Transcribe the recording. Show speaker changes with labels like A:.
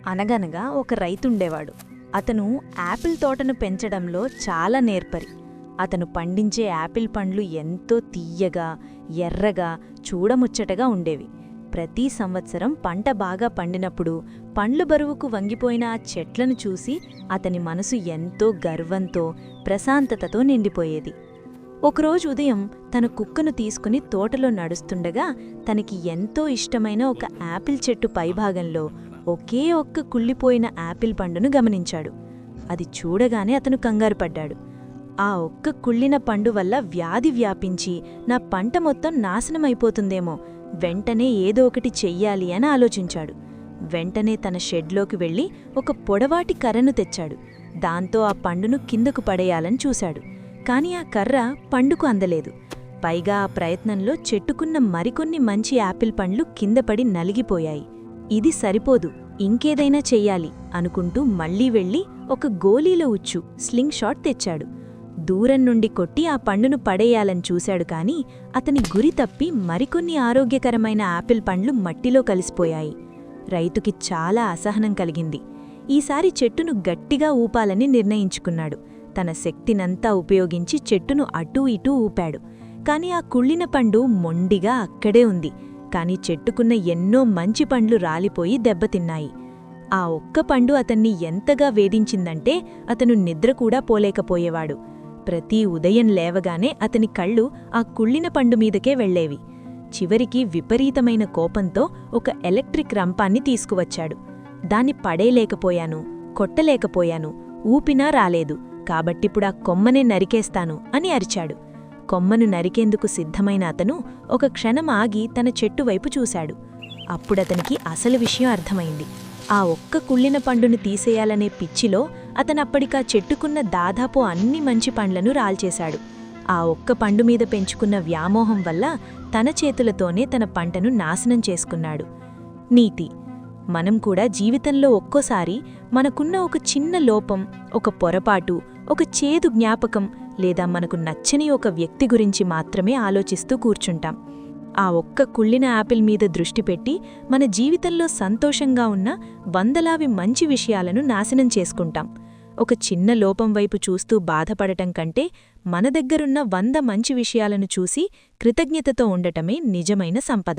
A: అనగనగా ఒక రైతుండేవాడు. అతను యాపిల్ తోటను పెంచడంలో చాలా నేర్పరి. అతను పండించే యాపిల్ పండ్లు ఎంతో తియ్యగా, ఎర్రగా, చూడముచ్చటగా ఉండేవి. ప్రతి సంవత్సరం పంట బాగా పండినప్పుడు పండ్లు బరువుకు వంగిపోయిన ఆ చెట్లను చూసి అతని మనసు ఎంతో గర్వంతో, ప్రశాంతతతో నిండిపోయేది. ఒకరోజు ఉదయం తన కుక్కను తీసుకుని తోటలో నడుస్తుండగా తనకి ఎంతో ఇష్టమైన ఒక యాపిల్ చెట్టు పైభాగంలో ఒకే ఒక్క కుళ్ళిపోయిన యాపిల్ పండును గమనించాడు. అది చూడగానే అతను కంగారుపడ్డాడు. ఆ ఒక్క కుళ్ళిన పండు వల్ల వ్యాధి వ్యాపించి నా పంట మొత్తం నాశనమైపోతుందేమో, వెంటనే ఏదో ఒకటి చెయ్యాలి అని ఆలోచించాడు. వెంటనే తన షెడ్లోకి వెళ్లి ఒక పొడవాటి కర్రను తెచ్చాడు. దాంతో ఆ పండును కిందకు పడేయాలని చూశాడు. కాని ఆ కర్ర పండుకు అందలేదు. పైగా ఆ ప్రయత్నంలో చెట్టుకున్న మరికొన్ని మంచి యాపిల్ పండ్లు కిందపడి నలిగిపోయాయి. ఇది సరిపోదు, ఇంకేదైనా చెయ్యాలి అనుకుంటూ మళ్లీ వెళ్లి ఒక గోలీల ఉచ్చు, స్లింగ్ షాట్ తెచ్చాడు. దూరం నుండి కొట్టి ఆ పండును పడేయాలని చూశాడు. కాని అతని గురి తప్పి మరికొన్ని ఆరోగ్యకరమైన యాపిల్ పండ్లు మట్టిలో కలిసిపోయాయి. రైతుకి చాలా అసహనం కలిగింది. ఈసారి చెట్టును గట్టిగా ఊపాలని నిర్ణయించుకున్నాడు. తన శక్తినంతా ఉపయోగించి చెట్టును అటూ ఇటూ ఊపాడు. కాని ఆ కుళ్ళిన పండు మొండిగా అక్కడే ఉంది. కాని చెట్టుకున్న ఎన్నో మంచి పండ్లు రాలిపోయి దెబ్బతిన్నాయి. ఆ ఒక్క పండు అతన్ని ఎంతగా వేధించిందంటే అతను నిద్రకూడా పోలేకపోయేవాడు. ప్రతి ఉదయం లేవగానే అతని కళ్ళు ఆ కుళ్ళిన పండు మీదకే వెళ్లేవి. చివరికి విపరీతమైన కోపంతో ఒక ఎలక్ట్రిక్ రంపాన్ని తీసుకువచ్చాడు. దాన్ని పడేయలేకపోయాను, కొట్టలేకపోయాను, ఊపినా రాలేదు, కాబట్టిప్పుడా కొమ్మనే నరికేస్తాను అని అరిచాడు. కొమ్మను నరికేందుకు సిద్ధమైన అతను ఒక క్షణం ఆగి తన చెట్టువైపు చూశాడు. అప్పుడతనికి అసలు విషయం అర్థమైంది. ఆ ఒక్క కుళ్ళిన పండును తీసేయాలనే పిచ్చిలో అతనప్పటికా చెట్టుకున్న దాదాపు అన్ని మంచి పండ్లను రాల్చేశాడు. ఆ ఒక్క పండు మీద పెంచుకున్న వ్యామోహం వల్ల తన చేతులతోనే తన పంటను నాశనం చేసుకున్నాడు. నీతి: మనం కూడా జీవితంలో ఒక్కోసారి మనకున్న ఒక చిన్న లోపం, ఒక పొరపాటు, ఒక చేదు జ్ఞాపకం లేదా మనకు నచ్చని ఒక వ్యక్తి గురించి మాత్రమే ఆలోచిస్తూ కూర్చుంటాం. ఆ ఒక్క కుళ్ళిన యాపిల్ మీద దృష్టి పెట్టి మన జీవితంలో సంతోషంగా ఉన్న వందలావి మంచి విషయాలను నాశనం చేసుకుంటాం. ఒక చిన్న లోపం వైపు చూస్తూ బాధపడటం కంటే మన దగ్గరున్న 100 మంచి విషయాలను చూసి కృతజ్ఞతతో ఉండటమే నిజమైన సంపద.